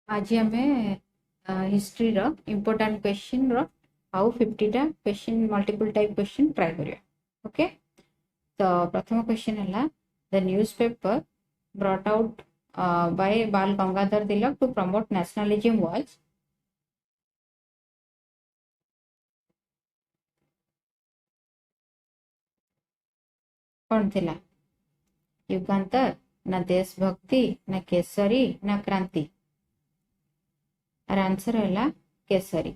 आज आम हिस्ट्री रो इम्पोर्टेंट क्वेश्चन रो आउ 50टा question multiple type question try करिया। ओके, तो प्रथम क्वेश्चन है the newspaper brought out by Bal Gangadhar Tilak to promote nationalism was कौन थिला? युगांतर ना देशभक्ति ना केसरी ना क्रांति? आंसर है केसरी।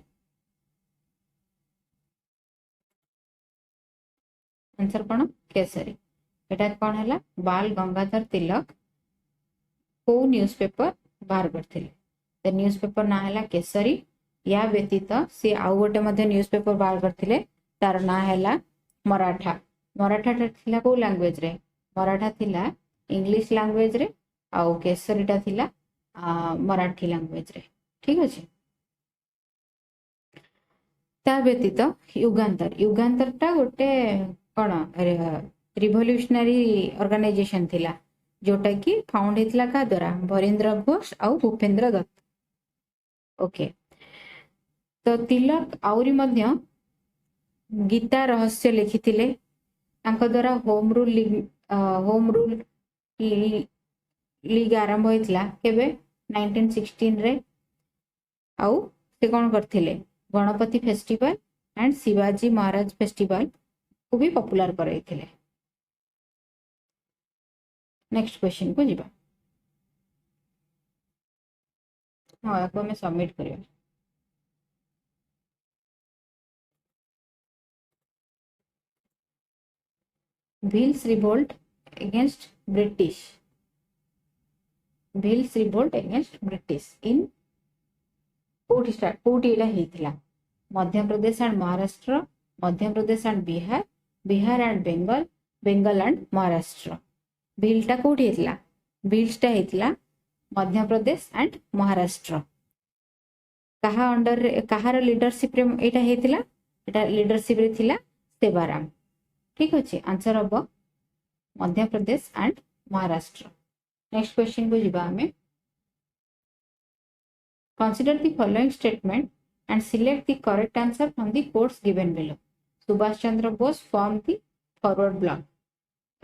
आंसर कौन? केसरी। एटा कौन है? बाल गंगाधर तिलक को न्यूज़पेपर बाहर करते। द न्यूज़पेपर ना है केसरी। या व्यतीत सी आउ गोटे न्यूज़पेपर बाहर करते, तार ना है मराठा। मराठा थिला को लैंग्वेज रे? मराठा थिला इंग्लिश लैंग्वेज रे, आउ केसरीटा थिला मराठी लैंग्वेज रे। ठीक अच्छे। ता व्यतीत युगांतर, युगांतरटा गोटे कौन रिवोल्यूशनरी ऑर्गेनाइजेशन थिला, जोटा कि फाउंड होता क्या द्वारा? वरेंद्र घोष आउ भूपेंद्र दत्त। ओके, तो तिलक आउरी मध्य गीता रहस्य लिखिथिले। तांको द्वारा होम रूल लीग आरंभ होइतला केबे? 1916 रे। आउ से कौन करथिले? Ganpati festival and Shivaji Maharaj festival को भी पॉपुलर कराइथिले। नेक्स्ट क्वेश्चन को जीवा। हाँ, याको हमें सबमिट करिया। Bhils revolt against British. Bhils revolt against British in कोठी एटा हेतिला? Madhya Pradesh and Maharashtra, Madhya Pradesh and Bihar, Bihar and Bengal, Bengal and Maharashtra. व्हीलटा कोठी हेतिला? व्हील्सटा हेतिला मध्य प्रदेश एंड महाराष्ट्र। कहा अंडर कहार लीडरशिप रे एटा हेतिला? एटा लीडरशिप रे थिला सेवाराम। ठीक अच्छे, आंसर हम मध्य Pradesh and Maharashtra. Next question को जीवा हमें। Consider the following statement and select the correct answer from the quotes given below. Subhash Chandra Bose formed the forward bloc.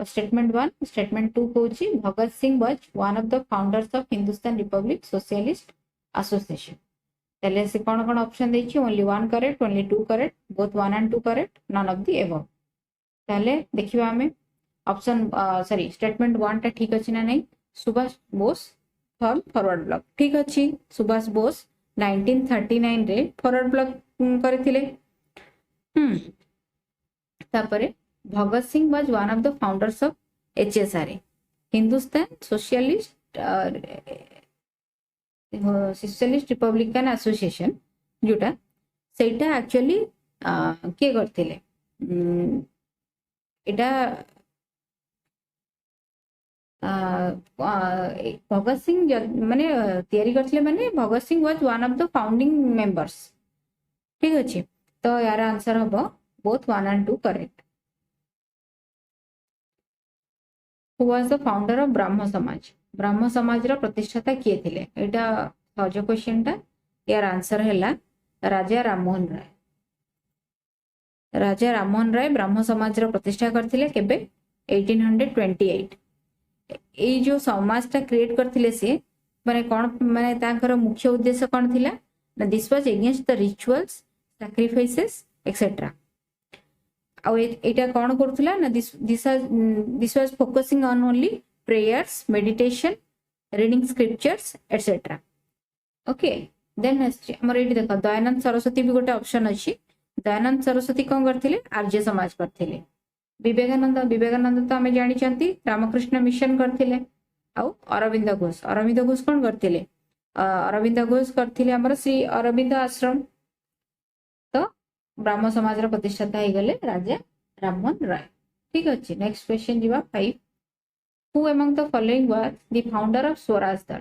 Statement 1, statement 2 कहूची Bhagat Singh was one of the founders of Hindustan Republic Socialist Association. तले से कौन कौन option देछि? only 1 correct, only 2 correct, both 1 and 2 correct, none of the above. तले देखिबा हमें option sorry statement 1 टा ठीक अछि ना नहीं? Subhash Bose form forward block. ठीक अच्छी, सुभाष बोस 1939 रे फॉरवर्ड ब्लॉक करथिले। तापरे Bhagat Singh was one of the founders of HSR, Hindustan Socialist Republican Association, जोटा सेटा एक्चुअली के करथिले? एटा भगत सिंह माने तैयारी करथिले, माने Bhagat Singh was one of the founding members. ठीक अच्छे, तो यार आंसर हम both 1 and 2 correct. Who was the founder of Brahmo Samaj? ब्राह्म समाज रा प्रतिष्ठाता किए थिले? एटा सहज क्वेश्चन टा। यार आंसर हैला राजा राममोहन राय। राजा राममोहन राय ब्राह्म समाज रा प्रतिष्ठा करथिले केबे? 1828। ए जो समाज टा क्रिएट करथिले से माने कोन, माने तांकर मुख्य उद्देश्य कोन थिला ना? This was against the rituals, sacrifices etcetera. आ एटा कोन करथुला ना? This was focusing on only prayers, meditation, reading scriptures etcetera. Okay, then हमर एटी देखो दयानंद सरस्वती भी गोटे ऑप्शन अछि। दयानंद सरस्वती कोन करथिले? आर्य समाज करथिले। विवेकानंद, विवेकानंद तो आमे जानि चंती रामकृष्ण मिशन करथिले। आउ अरविंद घोष, अरविंद घोष कोन करथिले? अरविंद घोष करथिले हमर श्री अरविंद आश्रम। तो ब्राह्म समाज रा प्रतिष्ठाता हे गले राजा राममोहन राय। ठीक अछि, नेक्स्ट क्वेश्चन जीवा 5। Who among the following was the founder of Swaraj दल?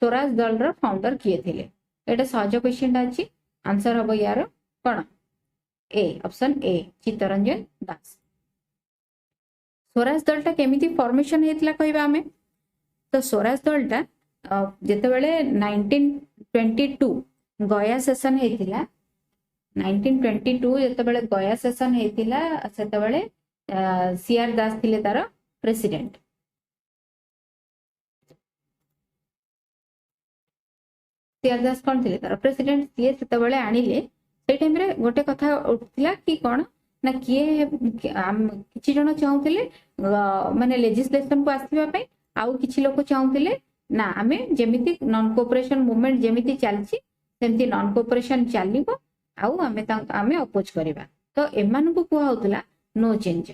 स्वराज दल रा फाउंडर किए थिले? एटा सहज क्वेश्चन अछि। आंसर हबो यार कोन? ए, ऑप्शन ए चित्तरंजन दास। स्वराज दलटा केमिति फॉर्मेशन हेतला कहबा हमें? तो स्वराज दलटा जेते बेले 19 1922 गया सेशन हेतिला 1922 जेतेबेले गया सेशन हेतिला सेतेबेले सीआर दास थिले तार प्रेसिडेंट। सीआर दास कौन थे तार प्रेसिडेंट सी से आनिले से टाइम रे गोटे कथा उठला कि कौन ना किए किछि जण चाहुथिले माने लेजिस्लेशन को आसीबा पई आउ किछि लोक चाहुथिले ना आमे जेमिति नॉन कोऑपरेशन मूवमेंट जेमिति चलछि सेमिति नॉन कोऑपरेशन चलिबो आउ आमे अपोज करिबा। तो एमान को कुआ होतला नो चेंज।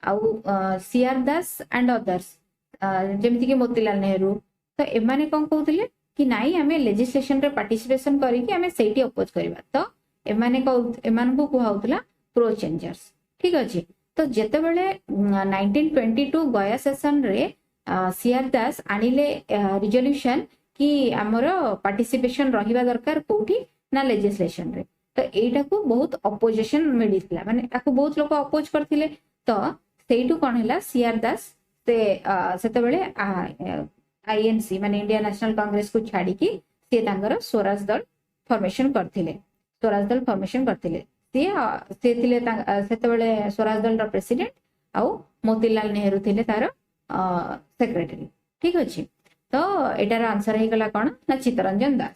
आउ सीआर दास एंड अदर्स जेमिति कि मोतीलाल नेहरू तो एमाने कोन कहउथिले कि नाई आमे लेजिस्लेशन रे पार्टिसिपेशन करी कि आमे सेठी अपोज करिबा। तो एमाने को कुआ होतला प्रो चेंजर्स। ठीक अछि। तो जेते बेले 1922 गया सेशन रे सीआर दास आनिले रिजोल्यूशन कि हमर पार्टिसिपेशन रहिबा दरकार कोठी ना लेजिस्लेशन रे। तो एटा को बहुत अपोजिशन मिलितला माने ताको बहुत लोक अपोज करथिले। तो सेइटु कोन हैला सीआर दास से सेते बेले आईएनसी माने इंडिया नेशनल कांग्रेस को छाडी कि से तांगर स्वराज दल फॉर्मेशन करथिले। स्वराज दल फॉर्मेशन करथिले से थिले सेते बेले स्वराज दल रो प्रेसिडेंट आउ मोतीलाल नेहरू थिले तार सेक्रेटरी। ठीक अछि। तो एटार आंसर हे गला कोन ना चित्तरंजन दास।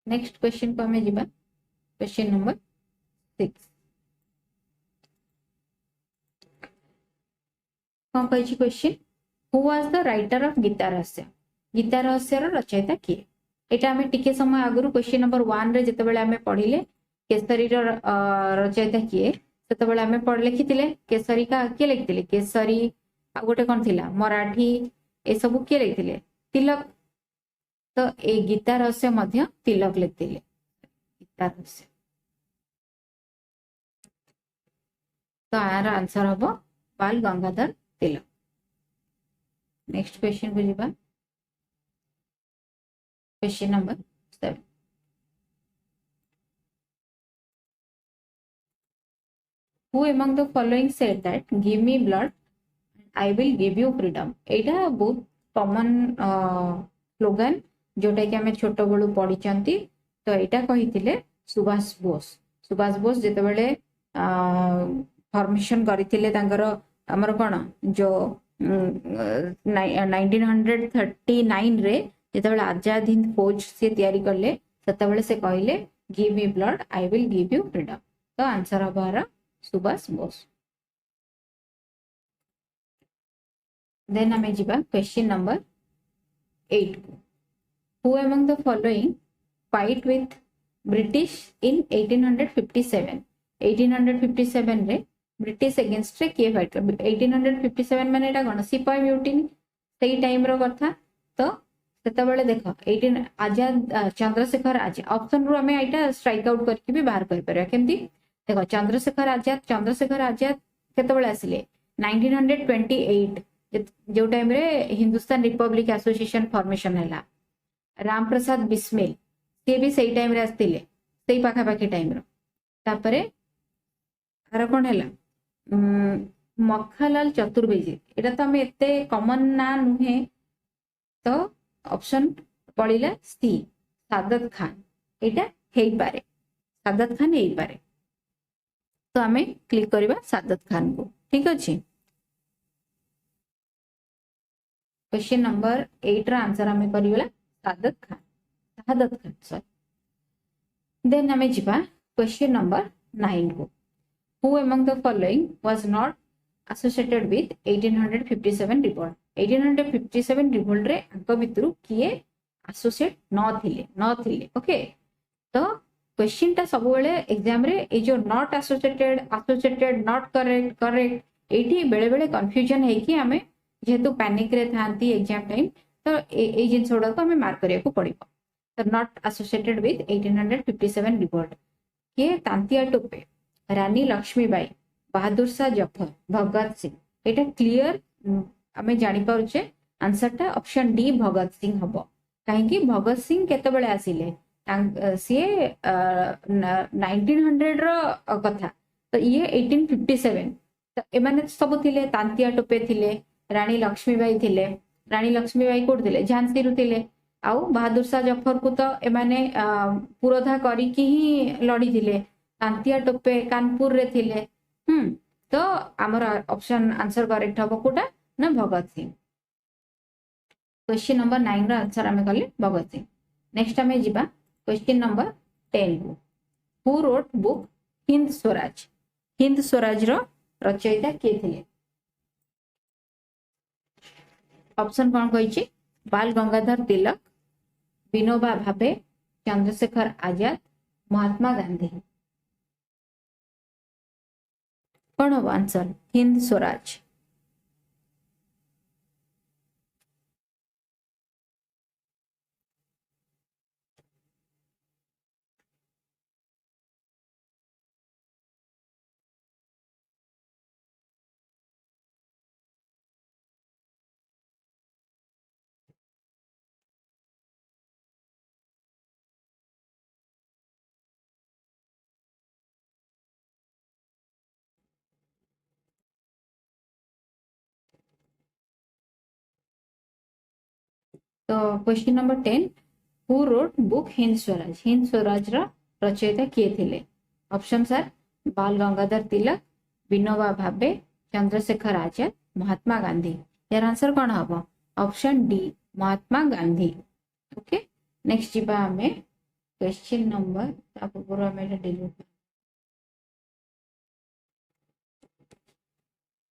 नेक्स्ट क्वेश्चन को हमें जीवा क्वेश्चन नंबर 6 कौन कही question who was the writer of Gita Rahasya. Gita रहस्य रचयिता किए। एटा हमें टिके समय आगु क्वेश्चन नंबर 1 रे जते बेले हमें पढ़िले केसरी रचयिता किए सेते बेले हमें पढ़ लिखिथिले केसरी का के लिखिथिले केसरी आ गोटे कोन थिला मराठी ए सब के लिखिथिले तिलक। तो ए गीता रहस्य मध्य तिलक लिखिथिले गीता रहस्य। तो आर आंसर हबो बाल गंगाधर तिलक। नेक्स्ट क्वेश्चन को जीवा question number 7 who among the following said that give me blood I will give you freedom। एटा बहुत कॉमन स्लोगन जोटा कि हमें छोट बळु पढ़ी चंती। तो एटा कहिथिले सुभाष बोस। सुभाष बोस जेते बेले फॉर्मेशन करिथिले तांकर हमर कोन जो 1939 रे जेते बेले आजाद हिंद फौज से तयारी करले सेते बेले से कहिले give me blood I will give you freedom. तो आंसर हबार सुभाष बोस। देन हमें जीवा क्वेश्चन नंबर 8 को who among the following fight with British in 1857। 1857 रे ब्रिटिश अगेंस्ट रे किए फाइट 1857 माने एटा कोन सिपाही म्यूटिनी सेही टाइम रो कथा। तो सेता बेले देखो 18 आजाद चंद्रशेखर आजाद ऑप्शन रो हमें एटा स्ट्राइक आउट करके भी बाहर कर परबा केमती देखो चंद्रशेखर आजाद केते बेले आसिले 1928 जो टाइम रे हिंदुस्तान रिपब्लिक एसोसिएशन फॉर्मेशन हैला। राम प्रसाद बिस्मिल से भी सही टाइम रे आस्तिले सही पाखा पाखी टाइम रो। तापरे आर कोन हैला मक्खालाल चतुर्वेदी एटा तो हमें एते कॉमन ना नुहे। तो ऑप्शन पड़िला सी सादत खान एटा हेई पारे सादत खान हेई पारे। तो हमें क्लिक करबा सादत खान को। ठीक अछि। क्वेश्चन नंबर 8 रा आंसर हमें करिवला सादत खान सॉरी। देन हमें जीवा क्वेश्चन नंबर 9 को who among the following was not associated with 1857 revolt. 1857 revolt रे अंक भितरु किए एसोसिएट न थिले। ओके। तो क्वेश्चन टा सब बेले एग्जाम रे ए जो नॉट एसोसिएटेड नॉट करेक्ट एठी बेले बेले कंफ्यूजन है कि हमें जेहेतु पैनिक रे थांती एग्जाम टाइम तो ए जिंस ओडा को हमें मार्क करिया को पड़िबो। तो नॉट एसोसिएटेड विथ 1857 रिवोल्ट के तांतिया टोपे रानी लक्ष्मीबाई बहादुर शाह जफर भगत सिंह एटा क्लियर हमें जानि पारुचे। आंसर टा ऑप्शन डी भगत सिंह हबो काहे कि भगत सिंह केते बेले आसिले सी 1900 रो कथा। तो ये 1857 तो एमाने सब थिले तांतिया टोपे थिले रानी लक्ष्मीबाई थिले रानी लक्ष्मीबाई कोड थे झांसी रु थे आउ बहादुर शाह जफर को तो एमाने पुरोधा करिकी ही लड़ी थे कांतिया टोपे कानपुर रे थिले तो आमर ऑप्शन आंसर करेक्ट हम कोटा ना भगत सिंह। क्वेश्चन नंबर 9 रो आंसर आमे कले भगत सिंह। नेक्स्ट आमे जिबा क्वेश्चन नंबर 10 को who wrote book Hind Swaraj. Hind Swaraj रो रचयिता के थिले? ऑप्शन कौन कही? बाल गंगाधर तिलक, विनोबा भावे, चंद्रशेखर आजाद, महात्मा गांधी। कौन हम आंसर? हिंद स्वराज। तो question number 10 who wrote book Hind Swaraj. Hind Swaraj रा रचयिता किए थिले? ऑप्शन सर बाल गंगाधर तिलक, विनोबा भावे, चंद्रशेखर आजाद, महात्मा गांधी। यार आंसर कौन हम? Option D Mahatma Gandhi. Okay next जीवा हमें क्वेश्चन नंबर पूरा डिलीट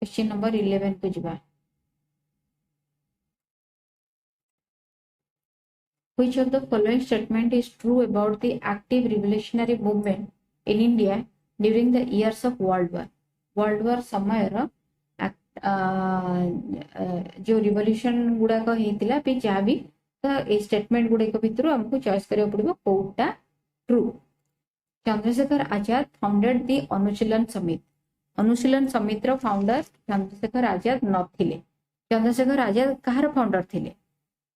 क्वेश्चन नंबर 11 को जीवा। Which of the following statement is true about the active revolutionary movement in India during the years of World War? World War समय रो जो revolution गुड़ाक होता भी जहाँ भी तो ये स्टेटमेंट गुड़ाक भितर हमको चॉइस करिया पड़िबो कोटा true. Chandrashekhar Azad founded the Anushilan Samiti. Anushilan Samiti रो फाउंडर चंद्रशेखर आजाद नथिले। चंद्रशेखर आजाद कहार फाउंडर थिले?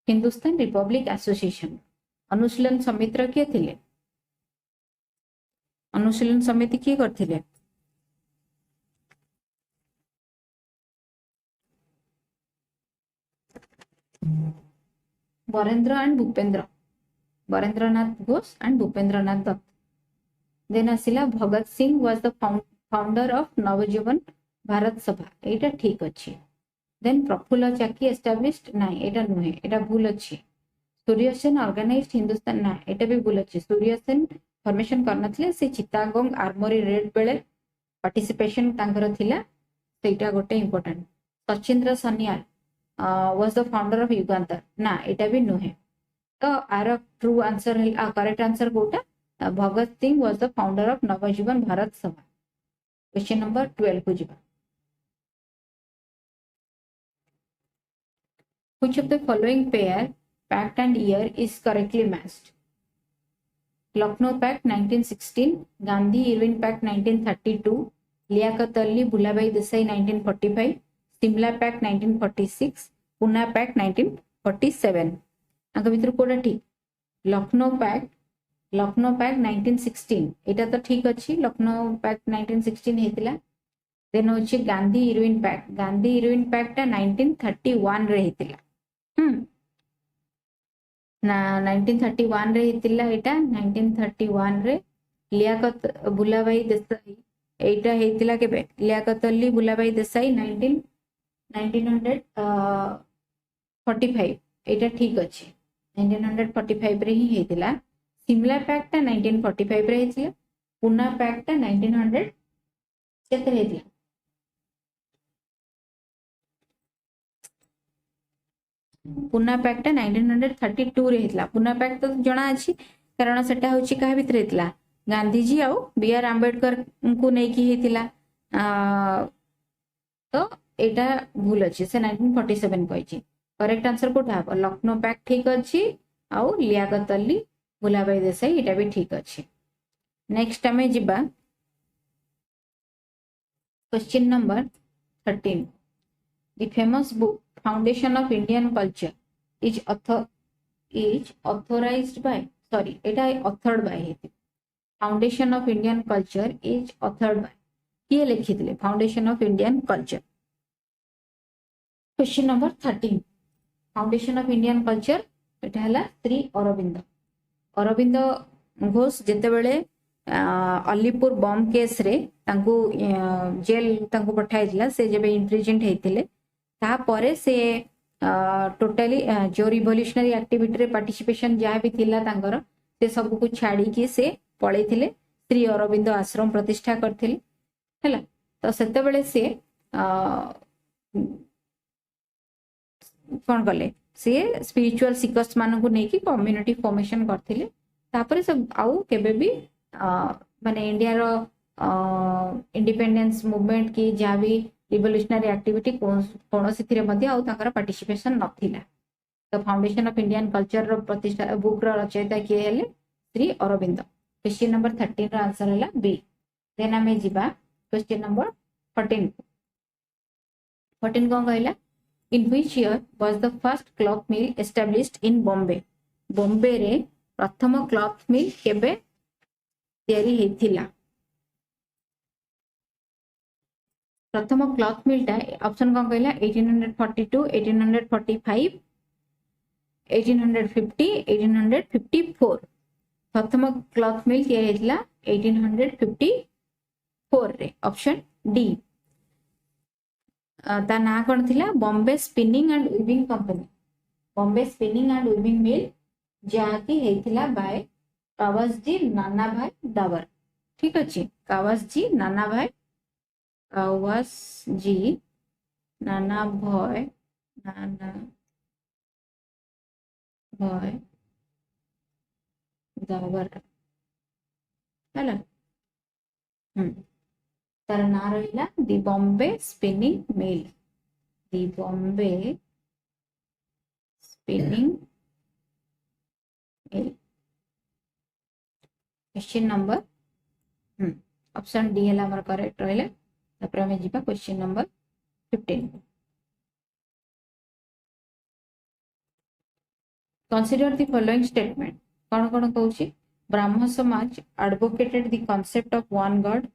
Hindustan Republic Association. अनुशीलन समिति किए थिले? अनुशीलन समिति किए करथिले? Barendra and Bhupendra, Barendranath Ghosh and Bhupendranath Dutt. Then आसिला Bhagat Singh was the founder of Naujawan Bharat Sabha. एटा ठीक अच्छे। देन प्रफुल्ल चाकी एस्टाब्लिश्ड ना एटा नुहे एटा भूल अच्छे। सूर्य सेन ऑर्गेनाइज्ड हिंदुस्तान ना एटा भी भूल अच्छे। सूर्य सेन फॉर्मेशन करनथले से चित्तागोंग आर्मोरी रेड बेले पार्टिसिपेशन तांकर थिला सेटा गोटे important. Sachindra Sanyal was the founder of Yugantar ना एटा भी नुहे। तो आर ट्रू आंसर है करेक्ट आंसर कोटा Bhagat Singh was the founder of Naujawan Bharat Sabha. Question number 12 को जीवा। Which of the following pair pact and year is correctly matched? Lucknow Pact 1916, Gandhi Irwin Pact 1932, Liaquat Ali Bhulabhai Desai 1945, Simla Pact 1946, Pune Pact 1947। आंका भितर कोडा ठीक? Lucknow pact 1916 एटा तो ठीक अच्छी। Lucknow pact 1916 हेतिला। देन होची Gandhi Irwin pact. Gandhi Irwin pact 1931 रे हेतिला। ना 1931 रे हेतिला एटा 1931 रे। लियाकत बुलाभाई देसाई एटा हेतिला केबे? लियाकत अली बुलाभाई देसाई 1945 एटा ठीक अच्छे। 1945 रे ही हेतिला। सिमला पैक्ट 1945 रे हेतिला। पुना पैक्ट 1900 केते हेतिला? पुना पैक्ट 1932 रे हेतिला। पुना पैक्ट तो जणा अछि कारण सेटा होछि काहे भितर हेतिला? गांधीजी आउ बी.आर. आंबेडकर को नै कि हेतिला। तो एटा भूल अछि से 1947 कहछि। करेक्ट आंसर कोठा हबो? लखनऊ पैक्ट ठीक अछि आउ लियाकत अली भुलाभाई देसाई एटा भी ठीक अछि। नेक्स्ट हमें जिबा question number 13। The famous book foundation of Indian culture is authorized by sorry एटा ऑथर्ड बाय हेति। Foundation of Indian culture is authored by किए लिखिथिले? Foundation of Indian culture. Question number 13 foundation of Indian culture एटा हला श्री अरविंद। अरविंद घोष जेतेबेले Alipore bomb case रे तांको jail तांको पठाइला से जेबे इंप्रिजेंट हेतिले तापरे से टोटली जो रिवोल्यूशनरी एक्टिविटी रे पार्टिसिपेशन जहाँ भी थिला तांकर से सब को छाड़ी कि से पळेथिले श्री अरविंद आश्रम प्रतिष्ठा करथिले हैला। तो सेतेबेले से कौन कले सी स्पिरिचुअल सिकर्स मान को नहीं कम्युनिटी फॉर्मेशन करथिले तापरे सब आउ केबे भी माने इंडिया रो इंडिपेंडेंस मूवमेंट की जहाँ भी रिवोल्यूशनरी एक्टिविटी कौन सी मध्य आउ ताकर पार्टिसिपेशन नथिला। तो फाउंडेशन ऑफ इंडियन कल्चर रो प्रतिष्ठा बुक रो रचयिता किए हेले श्री अरविंद। क्वेश्चन नंबर 13 रो आंसर हैला बी। देन आमे जिबा क्वेश्चन नंबर 14 कौन कहला in which year was the first cloth mill established in Bombay. Bombay रे प्रथम क्लॉथ मिल केबे तयारी हेथिला। प्रथम क्लॉथ मिल टा ऑप्शन कौन कहला 1842 1845 1850 1854। प्रथम क्लॉथ मिल तयारी हेथिला 1854 रे ऑप्शन डी। ता ना कौन थिला Bombay spinning and weaving company. Bombay spinning and weaving mill जहाँकि हेथिला बाय कावासजी नाना भाई दावर। ठीक अच्छे कावासजी नाना भाई कावासजी नाना भाई दावर हैला। तार ना रहिला the Bombay spinning mill. The Bombay spinning mill. Question number option D है हमर करेक्ट रहले। तापर हमें जीवा question number 15। Consider the following statement. कौन कौन कहूची Brahmo Samaj advocated the concept of one god.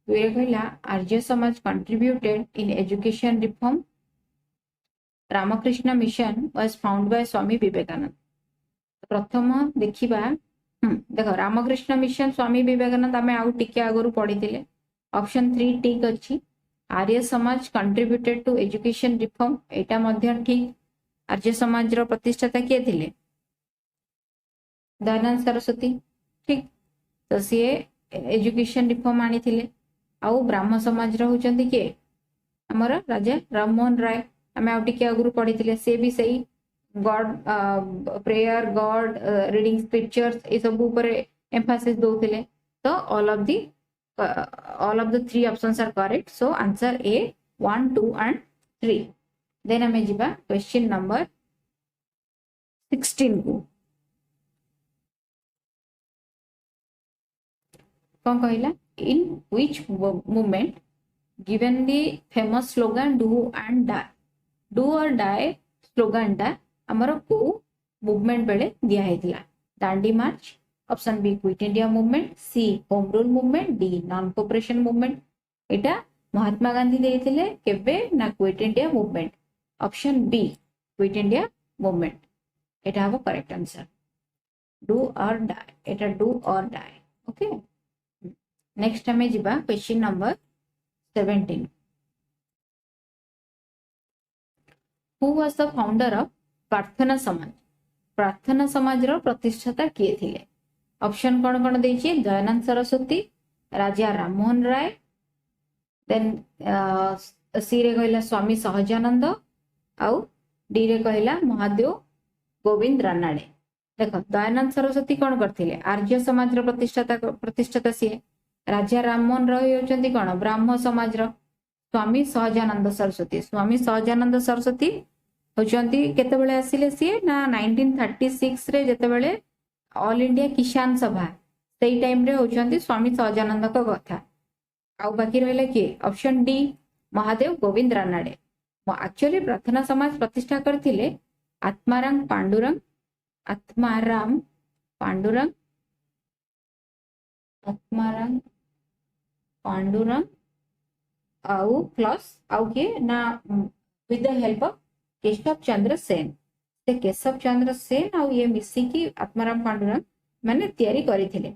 दुए कहला Arya Samaj contributed in education reform. Ramakrishna mission was founded by Swami Vivekananda. प्रथम देखिबा देखो रामकृष्ण मिशन स्वामी विवेकानंद आम आउ टिके आगु पढ़ी। ऑप्शन 3 ठीक अच्छी। आर्य Samaj contributed to education reform एटा मध्य ठीक। आर्य समाज रो प्रतिष्ठाता किए थिले दयानंद सरस्वती। ठीक तो सी एजुकेशन रिफॉर्म आनी थिले। आउ ब्राह्म समाज रो होचंदी के हमर राजा राममोहन राय आम आउ टिके आगु पढ़ी। से भी सही god prayer god reading scriptures ये सब ऊपर एम्फासिस दोथिले। तो all of the 3 options are correct. So answer A 1 2 and 3। Then हमें जीवा क्वेश्चन नंबर 16 को। कौन कहला in which movement given the famous slogan do and die. Do और डाई स्लोगन टा हमर को मूवमेंट बेले दिया हेतिला। Dandi march. Option B quit India movement. C home rule movement. D non cooperation movement. एटा महात्मा गांधी देथिले केबे ना quit India movement. Option B quit India movement एटा हबो करेक्ट आंसर। डू और डाई एटा डू और डाई। ओके नेक्स्ट हमें जिबा question number 17। Who was the founder of Prarthana Samaj. प्रार्थना समाज रो प्रतिष्ठाता किए थिले। ऑप्शन कौन कौन देछि दयानंद सरस्वती राजा राममोहन राय देन सी रे कहला स्वामी सहजानंद आउ डी रे कहला महादेव गोविंद रानाडे। देखो दयानंद सरस्वती कौन करथिले आर्य समाज रो प्रतिष्ठाता सी। राजा राममोहन राय होचंती कौन ब्राह्म समाज रो। स्वामी सहजानंद सरस्वती होचंती केतेबेले आसिले सी ना 1936 रे जेतेबेले ऑल इंडिया किसान सभा सेई टाइम रे होचंती स्वामी सहजानंद को कथा। आउ बाकी रहले के option D Mahadev Govind Ranade. Actually प्रार्थना समाज प्रतिष्ठा करथिले आत्माराम पांडुरंग आउ प्लस आउ के ना with the help of Keshab Chandra Sen. से केशव चंद्र सेन आ ये मिसिकी आत्माराम पांडुरंग माने तैयारी करथिले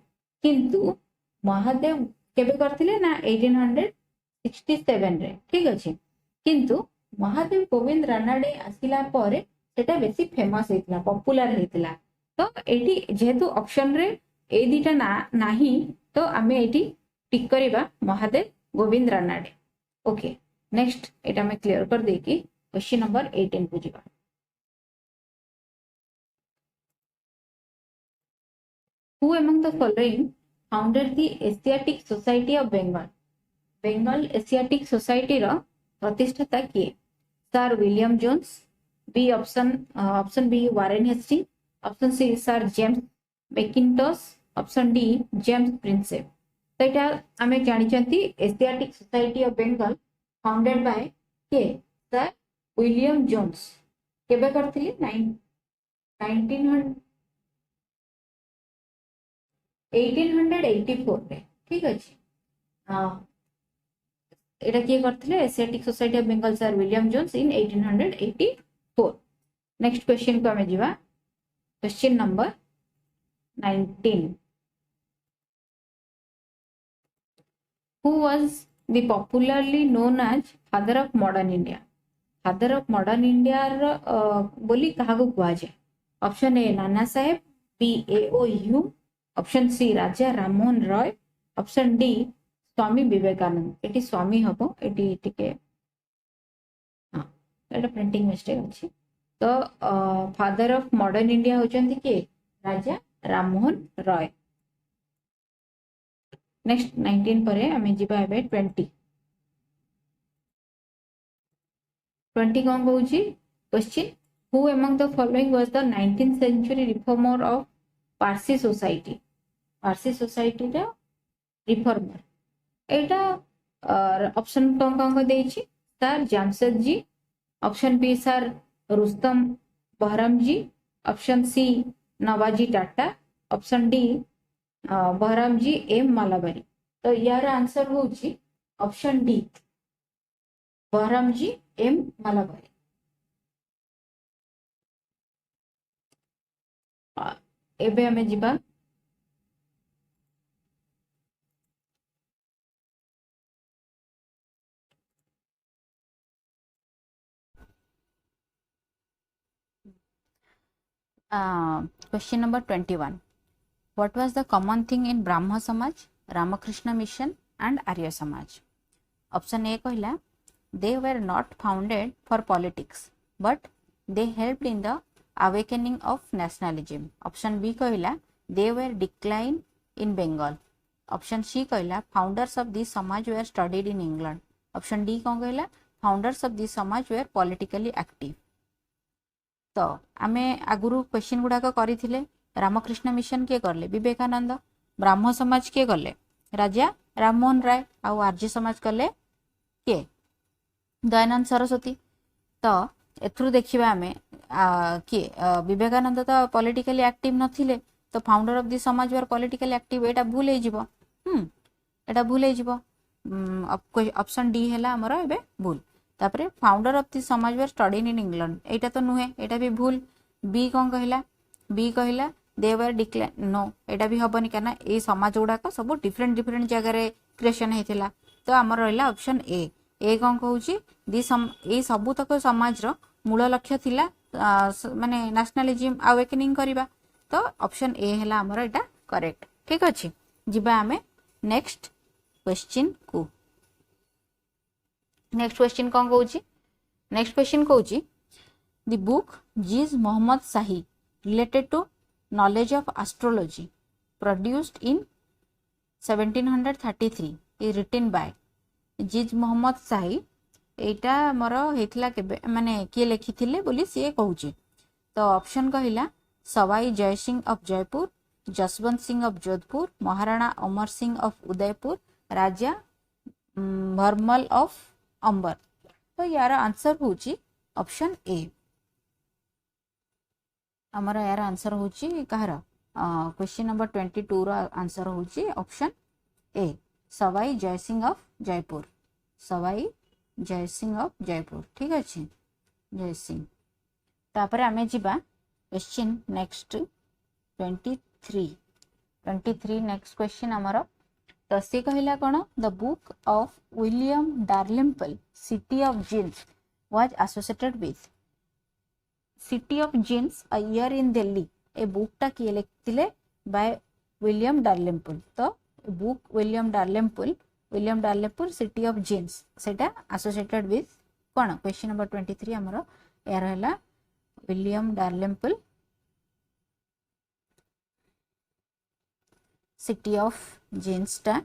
किंतु महादेव केबे करथिले ना 1867 रे ठीक अछि किंतु महादेव गोविंद रानाडे आसिला परे सेटा बेसी फेमस हेतला पॉपुलर हेतला तो एटी जेहेतु ऑप्शन रे ए दिटा ना नाही तो आमे एटी टिक करिबा महादेव गोविंद रानाडे ओके नेक्स्ट एटा मैं क्लियर कर देकी क्वेश्चन नंबर 18 को जीवा Who among the following founded the Asiatic Society of Bengal? Bengal Asiatic Society रा प्रतिष्ठाता किए sir William Jones B option B Warren Hastings option C sir James Mackintosh option D James Prinsep तो एटा आमे जानि चंती Asiatic society of Bengal founded by के sir William Jones केबे करथिले 1884 रे ठीक अछि हां एटा किए करथिले Asiatic society of Bengal sir William Jones in 1884 next question को हमें जीवा question number 19 who was the popularly known as father of modern india father of modern India बोली कहा को कुआ जाए option A Nana Saheb B एओयू option C Raja Rammohan Roy option D Swami Vivekananda eighty स्वामी हबो eighty टिके हां एटा प्रिंटिंग मिस्टेक अछि तो फादर ऑफ मॉडर्न इंडिया होचंती के राजा राममोहन रॉय नेक्स्ट 19 परे हमें जीवा एबे 20 कौन कहूँ question who among the following was the 19th century reformer of Parsi society रा रिफॉर्मर एटा ऑप्शन कौन कौन को देछि sir Jamshed ji option B sir Rustam Behram ji option C Navaji Tata option D Behram ji M Malabari तो यार आंसर होछि option D Behram ji M Malabari एबे हमें जीवा question number 21 what was the common thing in Brahma Samaj, Ramakrishna Mission and Arya Samaj? Option A कहला they were not founded for politics but they helped in the awakening of nationalism. Option B कहला they were declined in Bengal. Option C कहला founders of this Samaj were studied in England. Option D कौन कहला founders of this Samaj were politically active. तो आमे आगुरु question गुड़ाक करिथिले Ramakrishna mission किए करले विवेकानंद ब्राह्म समाज किए करले राजा राममोहन राय आ आर्य समाज करले के दयानंद सरस्वती तो एथरु देखिबा आमे के विवेकानंद तो पॉलिटिकली एक्टिव नथिले तो फाउंडर ऑफ द समाज वर पॉलिटिकली एक्टिव एटा भूल हे जिवो एटा भूल हे जिवो ऑप्शन डी हैला हमर एबे भूल तापरे फाउंडर ऑफ द समाज वर स्टडीड इन इंग्लैंड एटा तो नुहे एटा भी भूल बी कौन कहला बी कहला दे वर डिक्लेयर नो एटा भी हबनी करना ए समाज गुडाक सब डिफरेंट डिफरेंट जगह रे क्रिएशन हेतिला तो हमर रहला ऑप्शन ए कौन कहूची दी ए सबु तक समाज रो मूल लक्ष्य थिला माने नेशनलिज्म अवेकनिंग करबा तो ऑप्शन ए हैला हमर एटा करेक्ट ठीक अछि जिबा हमें नेक्स्ट क्वेश्चन को नेक्स्ट क्वेश्चन कौन कहूची नेक्स्ट क्वेश्चन कहूची द बुक जीज Mohammad Shahi related to knowledge of astrology produced in 1733 is written by जीज Mohammad शाही एटा मोर हेतला केबे माने के लिखिथिले बोली से कहूची तो ऑप्शन कहिला Sawai Jai Singh of Jaipur Jaswant Singh of Jodhpur Maharana Amar Singh of Udaipur Raja Bharmal of Amber तो यार आंसर होची ऑप्शन ए हमारा यार आंसर होची कहार क्वेश्चन नंबर 22 रो आंसर होची option A Sawai Jai Singh of Jaipur Sawai Jai Singh of Jaipur ठीक अछि जयसिंह तापर आमे जिबा क्वेश्चन नेक्स्ट 23 नेक्स्ट क्वेश्चन हमर तो से कहला कोन the book of William Dalrymple city of jinns was associated with city of jinns a year in Delhi a book टा किए लिखतिले बाय विलियम डार्लिम्पल तो book William Dalrymple city of jinns सेटा एसोसिएटेड विथ कोन क्वेश्चन नंबर 23 हमर यार हला William Dalrymple city of jinns टा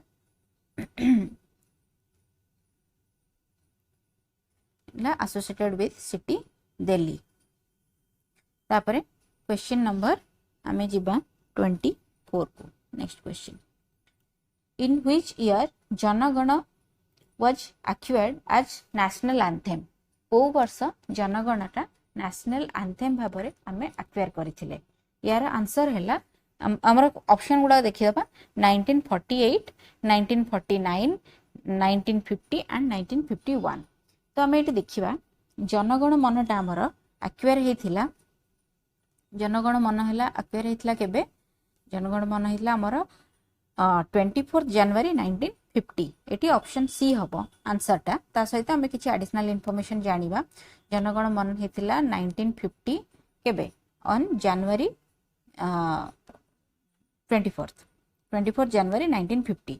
एसोसिएटेड विथ सिटी दिल्ली तापरे क्वेश्चन नंबर आमे जिबा 24 को next question in which year Jana Gana was acquired as national anthem को वर्ष जनगणटा नेशनल एंथेम भाबरे आमे एक्वायर करथिले यार आंसर हैला हमर ऑप्शन गुडा देखिबा 1948 1949 1950 एंड 1951 तो आमे एटी देखिबा जनगण मनटा हमर एक्वायर हेथिला जनगण मन हैला एक्वायर हेथिला केबे जनगण मन हेथिला हमर 24 जनवरी 1950 एटी ऑप्शन सी हबो आंसर टा ता सहित हमें किछि एडिशनल इंफॉर्मेशन जानिबा जनगण मन हेथिला 1950 केबे on January 24 January 1950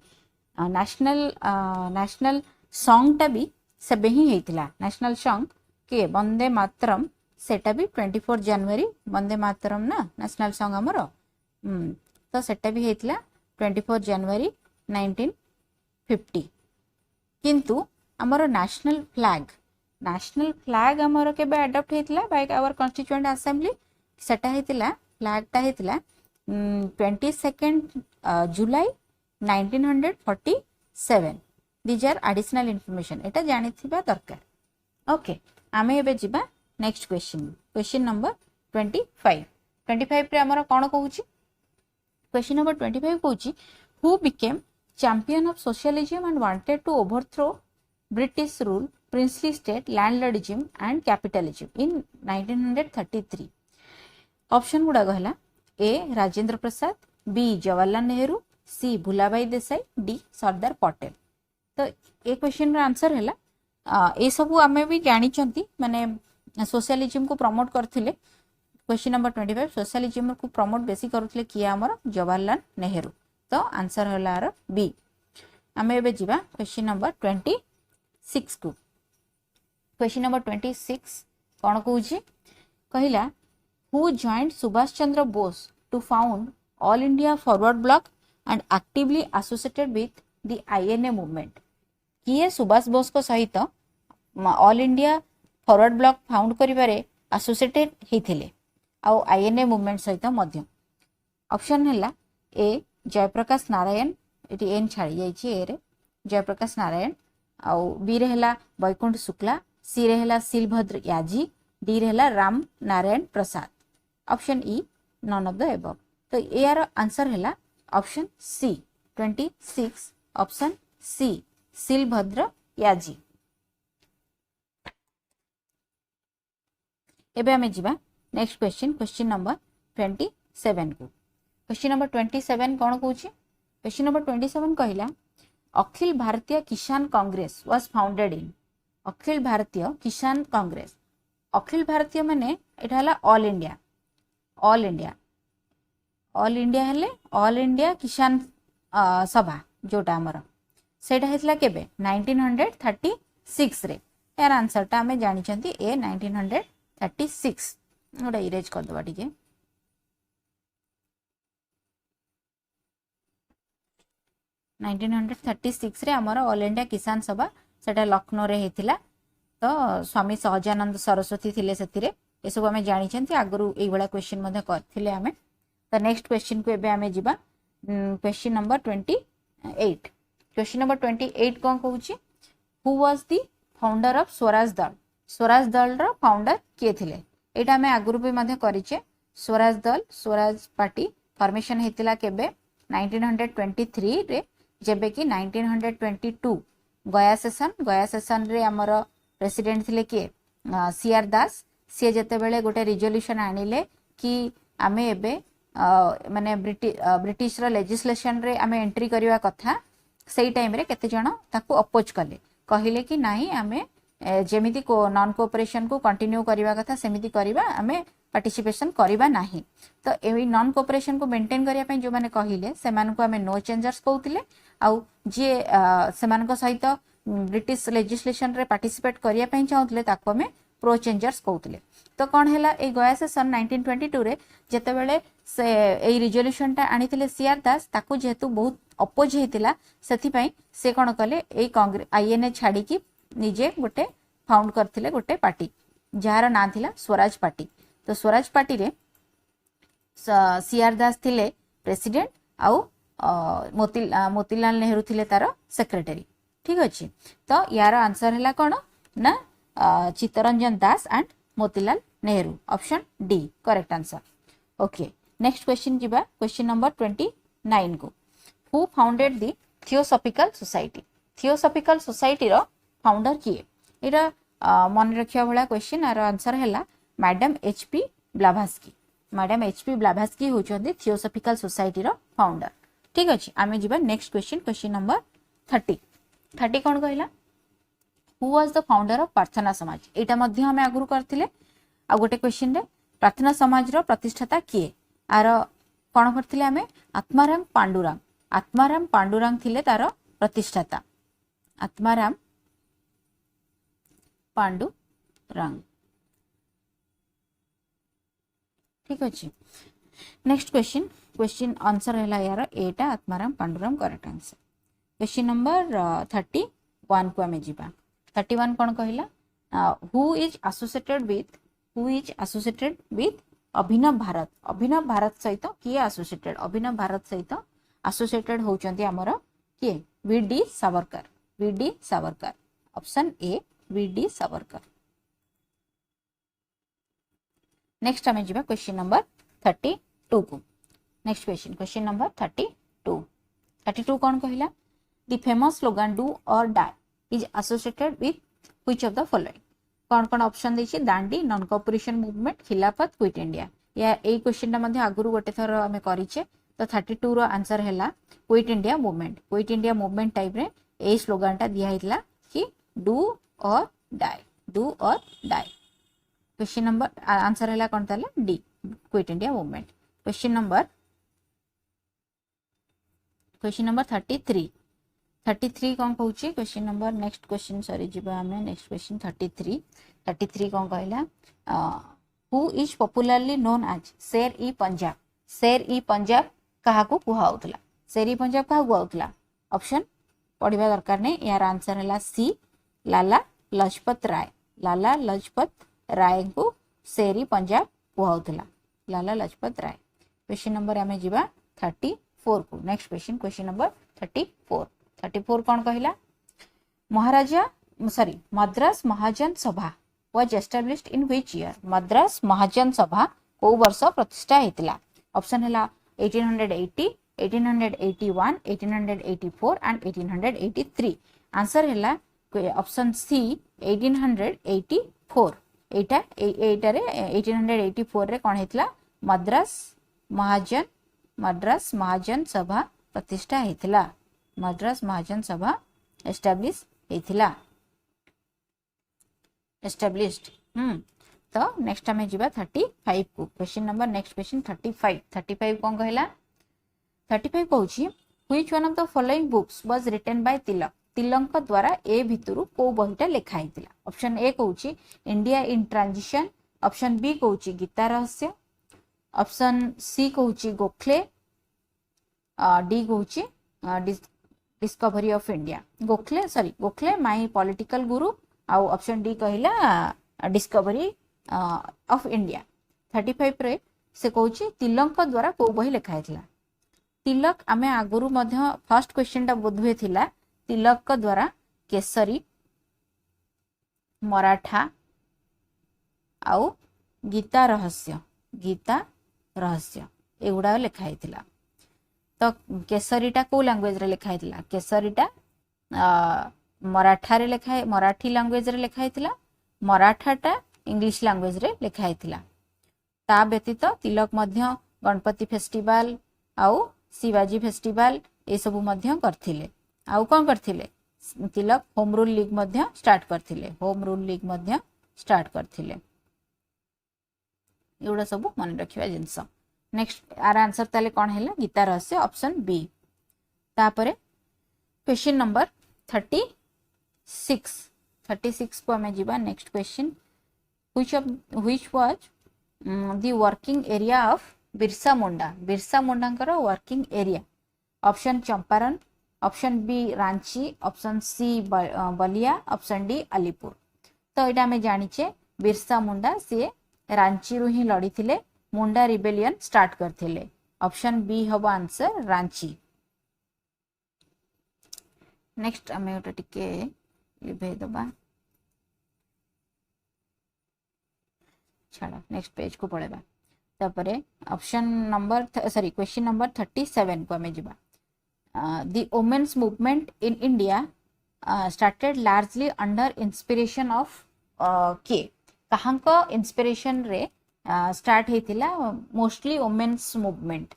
national song टा भी सेबे ही हेथिला नेशनल सॉन्ग के वंदे मातरम सेटा भी 24 जनवरी वंदे मातरम ना नेशनल सॉन्ग हमर तो सेटा भी हेथिला 24 जनवरी 1950 किंतु हमर नेशनल फ्लैग हमर केबे अडॉप्ट हेथिला बाय आवर कॉन्स्टिट्यूएंट असेंबली सेटा हेथिला फ्लैग टा हेथिला 22 July 1947 these are additional information एटा जानिथिबा दरकार ओके आमे एबे जिबा नेक्स्ट क्वेश्चन नंबर 25 रे हमर कोन कहूची क्वेश्चन नंबर 25 कहूची who became champion of socialism and wanted to overthrow British rule princely state landlordism and capitalism in 1933 option गुडा कहला A Rajendra Prasad B Jawaharlal Nehru C Bhulabhai Desai D Sardar Patel तो ए क्वेश्चन रा आंसर हैला ए सब आमे भी जानि चंती माने सोशलिज्म को प्रमोट करथिले क्वेश्चन नंबर 25 सोशलिज्म को प्रमोट बेसी करथिले किया हमर जवाहरलाल नेहरू तो आंसर होला आर बी आमे एबे जिबा क्वेश्चन नंबर 26 को क्वेश्चन नंबर 26 कोन कहूची कहिला who joined Subhash Chandra Bose to found all India forward bloc and actively associated with the INA movement किए सुभाष बोस को सहित all India forward bloc found करिबारे एसोसिएटेड हेथिले आ आईएनए मूवमेंट सहित मध्य ऑप्शन हैला ए जयप्रकाश नारायण एटी एन छाड़ी जाइछि ए रे जयप्रकाश नारायण आ बी रे हैला वैकुंठ शुक्ला सी रे हैला सिलभद्र याजी डी रे हैला Ram Narayan Prasad option E none of the above तो यार आंसर हैला ऑप्शन सी 26 ऑप्शन सी सिलभद्र याजी एबे हमें जिबा नेक्स्ट क्वेश्चन नंबर 27 को क्वेश्चन नंबर 27 कोन कहूची क्वेश्चन नंबर 27 कहला अखिल भारतीय किसान Congress was founded in Akhil Bharatiya किसान कांग्रेस अखिल भारतीय माने एटा हला ऑल इंडिया हेले ऑल इंडिया किसान सभा जोटा हमर सेटा हेतला केबे 1936 रे यार आंसर टा हमें जानि चंती ए 1936 ओडा इरेज कर दबा ठीक है 1936 रे हमर ऑल इंडिया किसान सभा सेटा लखनऊ रे हेतिला तो स्वामी सहजानंद सरस्वती थिले सेतिरे ए सब हमें जानि चंती आगरु एई बडा क्वेश्चन मध्ये करथिले हमें तो नेक्स्ट क्वेश्चन को एबे हमें जिबा क्वेश्चन नंबर 28 क्वेश्चन नंबर 28 कोन कहूची who was the founder of Swaraj Dal रो फाउंडर के थिले एटा हमें आगरु भी मध्ये करिचे स्वराज पार्टी फॉर्मेशन हेतिला केबे 1923 रे जेबे कि 1922 गया सेशन रे हमर प्रेसिडेंट थिले के सीआर दास सी जेतेबेले गोटे रिजोल्यूशन आनिले कि आमे एबे माने ब्रिटिश रो लेजिस्लेशन रे आमे एंट्री करबा कथा सेई टाइम रे केते जण ताको अपोज कले कहिले कि नाही आमे जेमिति को नॉन कोऑपरेशन को कंटिन्यू करबा कथा सेमिति करबा आमे पार्टिसिपेशन करबा नाही तो एई नॉन कोऑपरेशन को मेंटेन करिया पय जो माने कहिले से मान को आमे नो चेंजर्स कहउतिले आउ जे से मान को सहित ब्रिटिश लेजिस्लेशन रे पार्टिसिपेट करिया पय चाहुतले ताको आमे प्रो चेंजर्स कहउतिले तो कोन हैला ए गया सेशन 1922 रे जेते बेले से ए रिजोल्यूशन टा आनिथिले सीआर दास ताको जेतु बहुत अपोज हेतिला सेथि पय से कोन कले ए कांग्रेस आईएनए छाडी की निजे गोटे फाउंड करथिले गोटे पार्टी जार ना थिला स्वराज पार्टी तो स्वराज पार्टी रे सीआर दास थिले प्रेसिडेंट आउ मोतीलाल नेहरू थिले तार सेक्रेटरी ठीक अछि तो यार आंसर हैला कोन ना Chittaranjan Das and Motilal Nehru option D correct answer okay next question जिबा क्वेश्चन नंबर 29 को who founded the theosophical society रो फाउंडर किए एरा मन रखिया वाला क्वेश्चन आर आंसर हैला मैडम एचपी ब्लाभास्की होचंदी थियोसॉफिकल सोसाइटी रो फाउंडर ठीक अछि आमे जिबा नेक्स्ट क्वेश्चन नंबर 30 कोन कहला who was the founder of Prarthana समाज एटा मध्ये हमें आगुरु करथिले आ गोटे क्वेश्चन रे प्रार्थना समाज रो प्रतिष्ठाता किए आर कोन करथिले हमें आत्माराम पांडुरंग थिले तार प्रतिष्ठाता आत्माराम पांडुरंग ठीक अछि नेक्स्ट क्वेश्चन आंसर हैला यार एटा Atmaram Pandurang correct answer question number 31 को हमें जिबा 31 कोन कहला who is associated with Abhinav Bharat सहित किए एसोसिएटेड होचंती हमर किए V D Savarkar option A V D Savarkar next हमें जिबा क्वेश्चन नंबर 32 को नेक्स्ट क्वेश्चन नंबर 32 कोन कहला द फेमस स्लोगन डू और die is associated with which of the following कौन ऑप्शन देछि Dandi non cooperation movement Khilafat quit India या ए क्वेश्चन टा मध्ये आगुरु गोटे थर हमें करिचे तो 32 रो आंसर हैला क्विट इंडिया मूवमेंट टाइप रे ए स्लोगन टा दिया हितला कि डू और डाई क्वेश्चन नंबर आंसर हैला कोन ताले D quit India movement question number 33 कौन कहूची question number next question sorry जिबा हमें नेक्स्ट क्वेश्चन 33 कौन कहला who is popularly known as Sher e Punjab कहा को कुहाउतला शेर ई पंजाब कहा कुहाउतला ऑप्शन पढ़िबा दरकार नै यार आंसर हैला सी लाला लजपत राय को शेर ई पंजाब कुहाउतला लाला लजपत राय क्वेश्चन नंबर हमें जिबा 34 को नेक्स्ट क्वेश्चन नंबर 34 कौन कहला मद्रास महाजन सभा was established in which year Madras महाजन सभा को वर्ष प्रतिष्ठा हेतिला ऑप्शन हैला 1880 1881 1884 एंड 1883 आंसर हैला ऑप्शन सी 1884 एटा रे 1884 रे कोन हेतिला मद्रास महाजन सभा प्रतिष्ठा हेतिला मद्रास महाजन सभा एस्टैब्लिश्ड तो नेक्स्ट हमें जिबा 35 को क्वेश्चन नंबर नेक्स्ट क्वेश्चन 35 कोन कहला 35 कहूची which one of the following books was written by Tilak द्वारा ए भितरु को बहिटा लिखा हेतिला ऑप्शन ए कहूची India in transition option B कहूची गीता रहस्य ऑप्शन सी कहूची गोखले डी कहूची discovery of India Gokhale my political guru आउ ऑप्शन डी कहला डिस्कवरी ऑफ इंडिया 35 रे से कहूची तिलक द्वारा को बही लिखा हेतिला तिलक आमे आगुरु मध्य फर्स्ट क्वेश्चन टा बोधवे थिला तिलक द्वारा केसरी मराठा आउ गीता रहस्य एगुडा लिखा हेतिला तो केसरीटा को लैंग्वेज रे लिखा हेतिला केसरीटा मराठी लैंग्वेज रे लिखा हेतिला मराठाटा इंग्लिश लैंग्वेज रे लिखा हैतिला। ता व्यतीत तिलक मध्य गणपति फेस्टिवल आउ शिवाजी फेस्टिवल ए सबु मध्य करथिले। आउ कोन करथिले तिलक होम रूल लीग मध्य स्टार्ट करथिले। होम रूल लीग मध्य स्टार्ट करथिले। एउडा सबु मन रखिबा जिंस। नेक्स्ट आर आंसर ताले कोन हैला गीता रहस्य ऑप्शन बी। तापरे क्वेश्चन नंबर 36 को हमें जीवा। Next question which was the working area of Birsa Munda. Birsa Munda working area option Champaran, option B Ranchi, option C Ballia, option D Alipur. तो यहाँ आम जानीचे बिरसा मुंडा सी रांची रु ही लड़ी थिले, मुंडा रिबेलियन स्टार्ट करथिले। ऑप्शन बी हम आंसर रांची। नेक्स्ट आम गोटे टिके लिभे दबा, छाड़ा नेक्स्ट पेज को पळेबा। तापरे ऑप्शन नंबर क्वेश्चन नंबर 37 को हमें जीवा। The women's movement in India started largely under inspiration of के कहांक इंस्पिरेशन रे स्टार्ट हेतिला मोस्टली वुमेन्स मूवमेंट।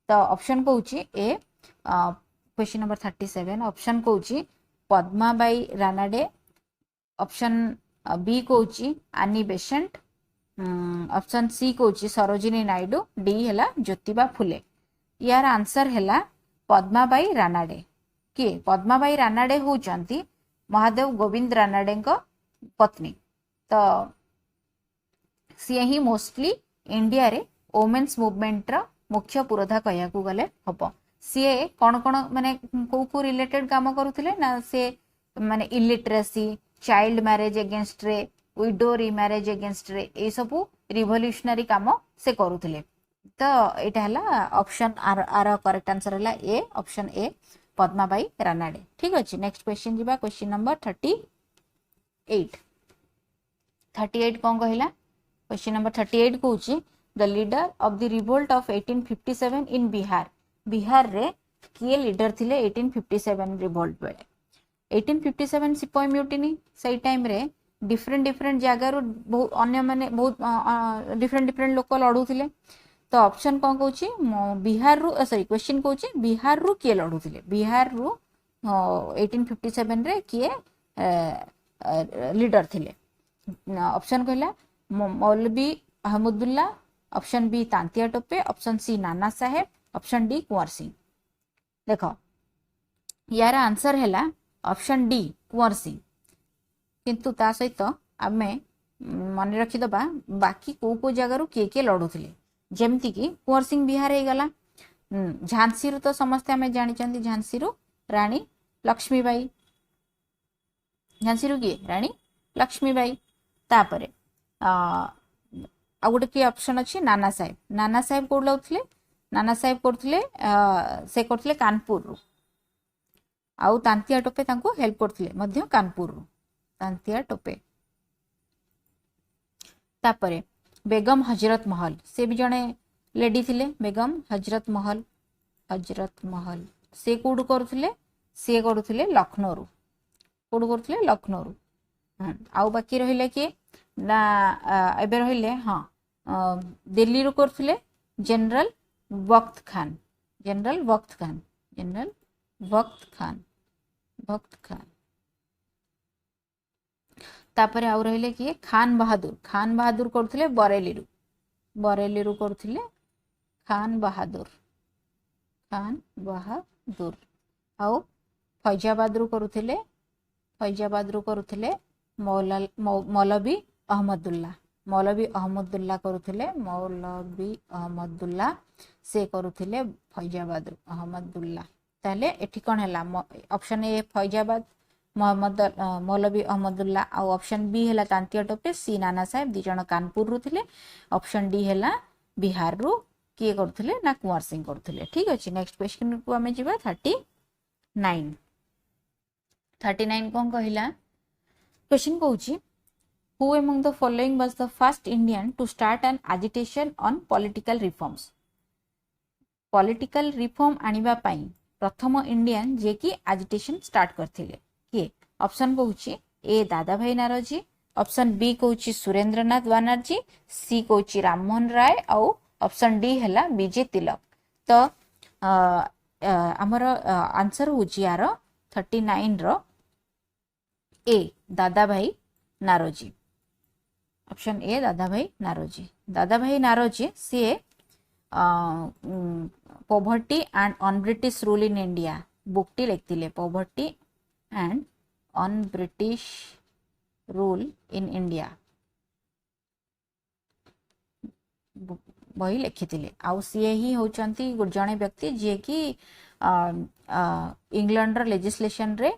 तो ऑप्शन कहूची ए क्वेश्चन नंबर 37 ऑप्शन कहूची पद्माबाई रानाडे, ऑप्शन बी कहूची आनी बेसेंट, ऑप्शन सी कहूची सरोजिनी नायडू, डी हैला ज्योतिबा फुले। यार आंसर हैला पद्माबाई रानाडे। किए पद्माबाई रानाडे होचंती महादेव गोविंद रानाडे को पत्नी। तो सी ही मोस्टली इंडिया रे वुमेन्स मूवमेंट रो मुख्य पुरोधा कहया को गले हबो। सी कोन कोन माने को रिलेटेड काम करूथिले ना, से माने इलिटरेसी, चाइल्ड मैरिज अगेंस्ट रे, विडो रिमैरेज अगेंस्ट रे ए सबु रिवोल्यूशनरी काम से करूथिले। तो यहाँ है ऑप्शन आर करेक्ट आंसर है A, option A Padmabai Ranade. ठीक अच्छे नेक्स्ट क्वेश्चन जीवा। क्वेश्चन नंबर 38 कौन कहला क्वेश्चन नंबर 38 कहूची the leader of the revolt of 1857 in Bihar. Bihar रे किए लीडर थिले 1857 रिवोल्ट बेले। 1857 सिपाही म्यूटिनी सही टाइम रे डिफरेंट जगार बहुत अन्य माने बहुत डिफरेंट लोक लड़ुथिले। तो ऑप्शन कौन कहूँ बिहार रु सॉरी क्वेश्चन कहूँ बिहार रु किए लड़ुथिले। बिहार रु 1857 रे किए लीडर थिले। ऑप्शन कहला Maulvi Ahmadullah, option B Tantia Tope, option C Nana Sahib, option D Kunwar Singh. देखो यार आंसर हैला ऑप्शन डी कुंवर सिंह। किंतु ता सहित आमे मन रखिदबा बाकी को जगार किए किए लड़ुथिले। जेमती कि कुंवर सिंह बिहार हो गला। झांसी रु तो समस्ते आमे जानी झांसी रु रानी लक्ष्मीबाई। झांसी रु किए रानी लक्ष्मीबाई। तापरे आ गोटे कि ऑप्शन अच्छी नाना साहेब। नाना साहेब कोड लउथिले, नाना साहेब करथिले से करथिले कानपुर रु। आउ तांतिया टोपे तांको हेल्प करथिले मध्य कानपुर रु, तांतिया टोपे। तापरे बेगम हजरत महल से भी जड़े लेडी थिले। बेगम हजरत महल से कौड़ करुले, सी करुले लखनऊ रु। कौड़ करुले लखनऊ रु। आउ बाकी रहिले किए ना एबे रहिले हाँ दिल्ली रु करुले जनरल वक्त खान। तापरे आउ रहिले किए खान बहादुर करथिले बरेली रु करथिले खान बहादुर। आउ फैजाबाद रु करुथिले मौलवी अहमदुल्ला करुथिले। से करुथिले फैजाबाद रु अहमदुल्ला। ताले एठी कोन हैला ऑप्शन ए फैजाबाद मौलवी अहमदुल्ला, आउ ऑप्शन बी है तांतिया टोपे, सी नाना साहेब दी जन कानपुर रु थिले, ऑप्शन डी है बिहार रु किए करुथिले ना कुंवर सिंह करुथिले। ठीक अच्छे नेक्स्ट क्वेश्चन को आमे जीवा 39 कौन कहला क्वेश्चन कहूची who among the following was the first Indian to start an agitation on political reforms. Political reform आनिबा पई प्रथम इंडियन जे कि एजिटेशन स्टार्ट करथिले किए। ऑप्शन कहूची ए दादा भाई नारोजी, ऑप्शन बी कहूची सुरेंद्रनाथ बनर्जी, सी कहूची राममोहन राय आउ ऑप्शन डी हैला बीजे तिलक। तो आमर आंसर होची यार 39 रो ए दादा भाई नारोजी। ऑप्शन ए दादा भाई नारोजी। दादा भाई नारोजी सी poverty and un British rule in India बुकटी लिखिले। Poverty and un British rule in India बही लिखिले। आउ सी ही होचंती जड़े व्यक्ति जे कि इंग्लैंड रो लेजिस्लेशन रे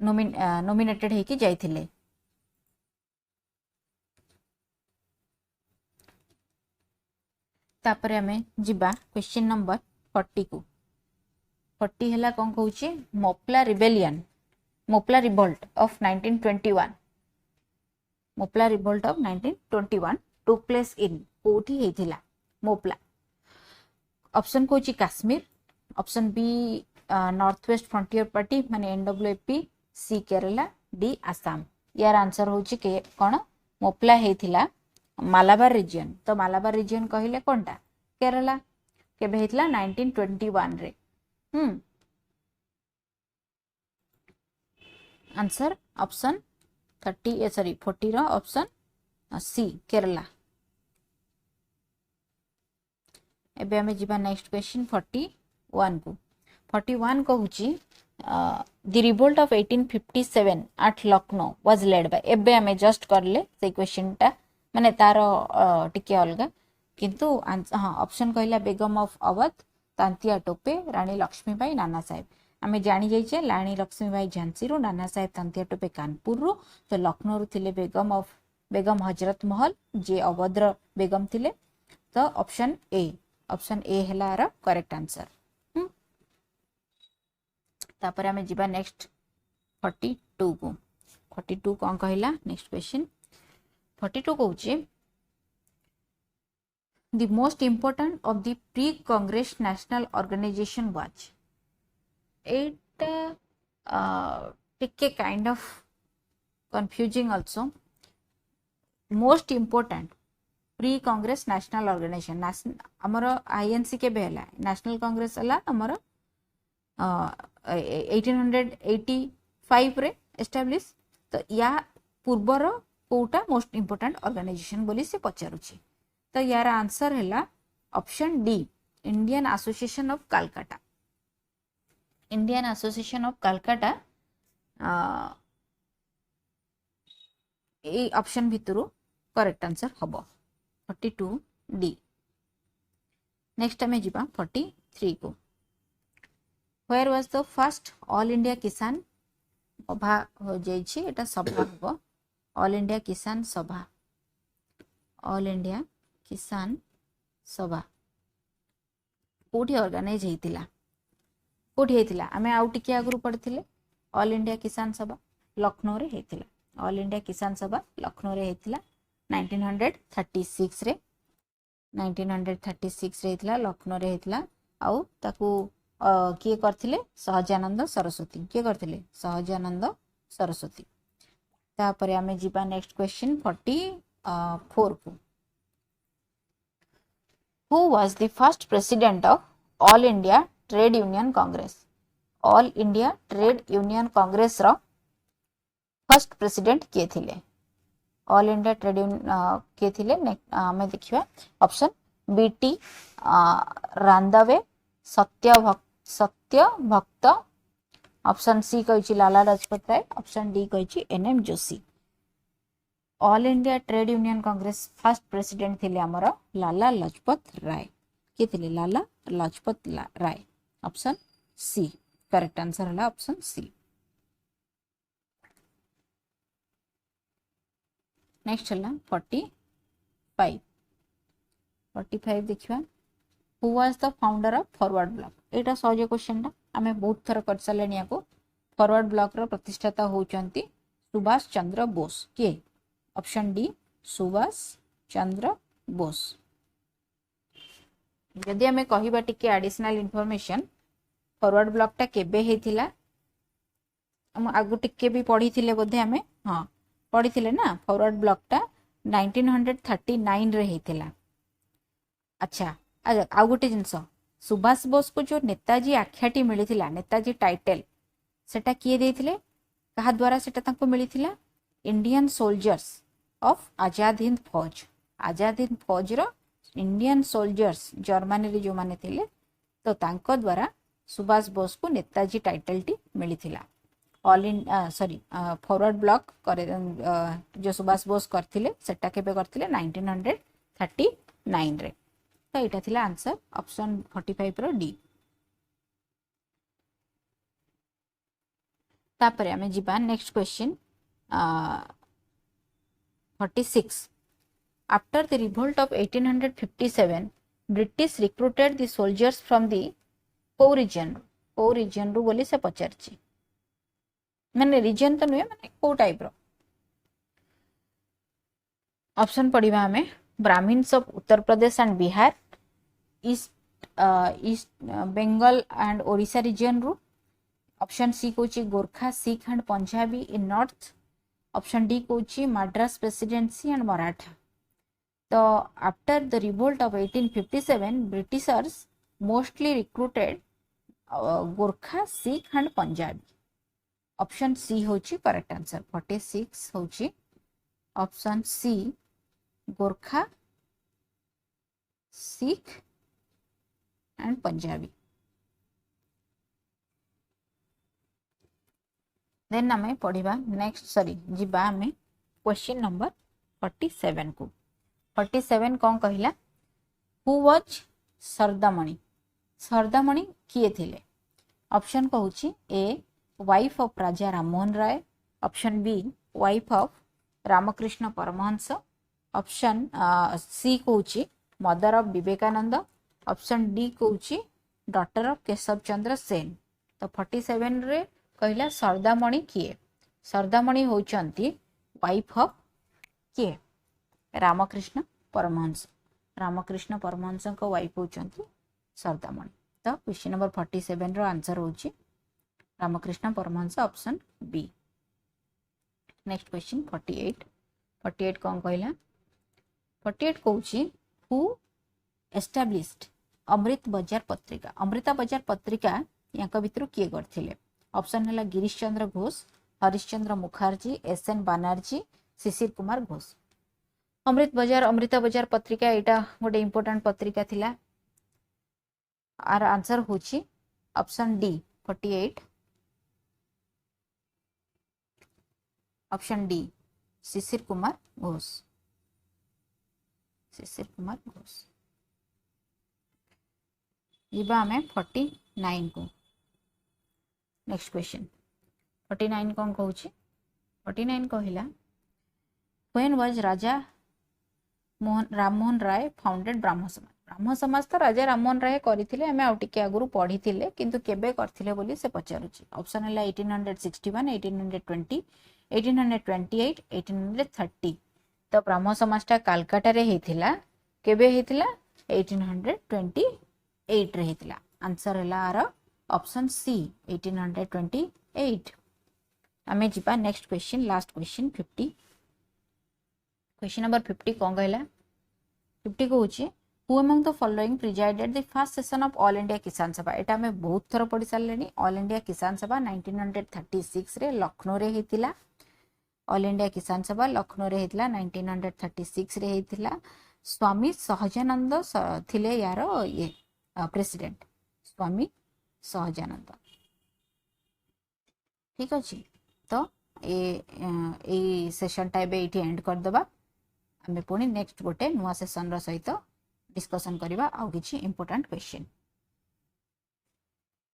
नोमिनेटेड होकी जाइथिले। तापरे हमें जिबा क्वेश्चन नंबर 40 को। 40 हैला कोन कहूची Moplah rebellion, Moplah revolt of 1921। Moplah revolt of 1921 took place in कोठी हेथिला मोपला। ऑप्शन कहूची Kashmir, option B north west frontier party माने NWAP, C Kerala, D Assam. यार आंसर होची के कोन मोपला हेथिला मालाबार रीजन। तो मालाबार रीजन कहले कोनटा केरला। केबे हेथिला 1921 रे। आंसर ऑप्शन 40 रो ऑप्शन सी केरला। एबे हमें जिबा नेक्स्ट क्वेश्चन 41 को। 41 कहूची the revolt of 1857 at Lucknow was led by. एबे हमें जस्ट करले से क्वेश्चन टा माने तार टिके अलगा किंतु हाँ ऑप्शन कहला बेगम ऑफ अवध, तांतिया टोपे, रानी लक्ष्मीबाई, नाना साहेब। आमे जानी जाइछे रानी लक्ष्मीबाई झांसी रो, नाना साहेब तांतिया टोपे कानपुर रो। तो लखनऊ रो थिले बेगम हजरत महल जे अवध बेगम थिले। तो ऑप्शन ए हैला आर करेक्ट आंसर। तापर आमे जिबा नेक्स्ट 42 को। 42 कोन कहला next question 42 कहूची the most important of the pre-Congress national organization was। it टिके kind of confusing also। most important pre-Congress national organization हमर INC के बेला national congress हला हमर 1885 रे establish। तो या पूर्वर कोटा मोस्ट इंपोर्टेंट ऑर्गेनाइजेशन बोली से पचारुची। तो यार आंसर हैला option D Indian association of Calcutta. Indian association of Calcutta ए ऑप्शन भितरु करेक्ट आंसर हबो 42 डी। नेक्स्ट हमें जिबा 43 को। Where was the first all India Kisan Sabha हो जाइछि। एटा सभा हबो ऑल इंडिया किसान सभा। ऑल इंडिया किसान सभा कोठी ऑर्गेनाइज हेतिला, कोठी हेतिला आमे आउ टिके आगरु पढ़थिले। ऑल इंडिया किसान सभा लखनऊ रे हेतिला। ऑल इंडिया किसान सभा लखनऊ रे हेतिला 1936 रे। 1936 रे हेतिला लखनऊ रे हेतिला। आउ ताकू किए करथिले सहजानंद सरस्वती। किए करथिले सहजानंद सरस्वती। तापरे आमे जिबा नेक्स्ट क्वेश्चन 44 को। Who was the first president of All India Trade Union Congress? All India Trade Union Congress row first president किए थिले। ऑल इंडिया ट्रेड यूनियन किए थिले हमें देखिबा option BT Ranadive, Satya Bhakta. Option C कहिछि लाला लाजपत राय, ऑप्शन डी कहिछि NM Joshi. All India trade union congress first president थिले हमर लाला लाजपत राय। के थिले Lala Lajpat Rai. Option C correct answer हला ऑप्शन सी। नेक्स्ट हला 45 देखिबा who was the founder of forward bloc. एटा सहज क्वेश्चन टा आमे बहुत थर कर सलेनिया को। फॉरवर्ड ब्लॉक रो प्रतिष्ठाता होचंती सुभाष चंद्र बोस। के ऑप्शन डी सुभाष चंद्र बोस। यदि हमें कहिबा टिके एडिशनल इंफॉर्मेशन फॉरवर्ड ब्लॉक टा केबे हेतिला हम आगु टिके भी पढ़ी थिले बोधे हमें हाँ पढ़ी थिले ना फॉरवर्ड ब्लॉक टा 1939 रे हेतिला। अच्छा आउ गोटे जिनस सुभाष बोस को जो नेताजी आख्याटी मिलिथिला नेताजी टाइटल सेटा किए देथिले कहा द्वारा सेटा तांको मिलिथिला Indian soldiers of Azad Hind फौज। आजाद हिंद फौज रो इंडियन सोल्जर्स जर्मनी रे जो माने थिले तो तांको द्वारा सुभाष बोस को नेताजी टाइटल टी मिलिथिला। All in sorry forward bloc करे जो सुभाष बोस करथिले सेटा केबे करथिले 1939 रे। तो एटा थिला आंसर ऑप्शन 45 रो डी। तापरे हमें जिबा next question 46। After the revolt of 1857, British recruited the soldiers from the को region रू बोली से पचारची मैंने रीजन तो नुहे मैंने को टाइप रो ऑप्शन पढ़िबा हमें Brahmins of Uttar Pradesh and Bihar, east Bengal and Odisha region रू। ऑप्शन सी कोची Gorkha Sikh and Punjabi in north. Option D कोची मद्रास प्रेसिडेंसी एंड मराठा। तो after the revolt of 1857 Britishers mostly recruited Gorkha Sikh and Punjabi. Option C होची करेक्ट आंसर 46 होची option C Gorkha Sikh and Punjabi. Then हमें पढ़िबा नेक्स्ट सॉरी जिबा हमें क्वेश्चन नंबर 47 को। 47 कौन कहिला हु वाज सरदामणि। सरदामणि किए थिले। ऑप्शन कहूची A wife of Raja Rammohan Roy. Option B wife of Ramakrishna Paramahamsa. Option C कहूची mother of Vivekananda. Option D कहूची डॉटर ऑफ केशव चंद्र सेन। तो 47 रे कहला सरदामणि किए। सरदामणि होचंती वाइफ ऑफ किए रामकृष्ण परमहंस। रामकृष्ण परमहंस को वाइफ होचंती सरदामणि। तो क्वेश्चन नंबर 47 रो आंसर होची Ramakrishna Paramahamsa option B. Next question 48। 48 कौन कहला 48 कहूची हु एस्टाब्लिश्ड अमृत बाजार पत्रिका। अमृता बाजार पत्रिका यांका भितर किए करथिले। ऑप्शन है गिरीश चंद्र घोष, हरिश्चंद्र मुखर्जी, एस.एन. बनर्जी, शिशिर कुमार घोष। अमृता बाजार पत्रिका एटा गोटे इंपोर्टेंट पत्रिका थिला। आर आंसर होची option D 48 option D Shishir Kumar Ghosh. Shishir Kumar Ghosh. जीवा हमें 49 को। नेक्स्ट क्वेश्चन 49 कौन कहूची 49 कहला when was Raja Rammohan Roy founded Brahmo Samaj. ब्राह्म समाज तो राजा राममोहन राय करथिले हमें आउ टिके आगुरु पढ़िथिले किंतु केबे करथिले बोली से पचारुची। ऑप्शन है 1861, 1820, 1828, 1830। तो ब्राह्म समाज टा कलकत्ता रे हेथिला केबे हेथिला 1828 रे हेथिला। आंसर है आर ऑप्शन सी 1828। आमे जिबा next question last question 50। Question number 50 कौन कहला 50 को होची who among the following presided the first session of all India Kisan सभा। एटा हमें बहुत थर पढ़ी सारलेनी। ऑल इंडिया किसान सभा 1936 रे लखनऊ रे हेतिला। ऑल इंडिया किसान सभा लखनऊ रे हेतिला 1936 रे हेतिला। स्वामी सहजानंद थिले यार ये प्रेसिडेंट स्वामी सहजानंद। ठीक अच्छे तो ए सेशन टा एबे एठी एंड कर दबा। आमे पुणी नेक्स्ट गोटे नुआ सेशन रो सहित डिस्कशन करबा आउ किछि इंपोर्टेंट क्वेश्चन।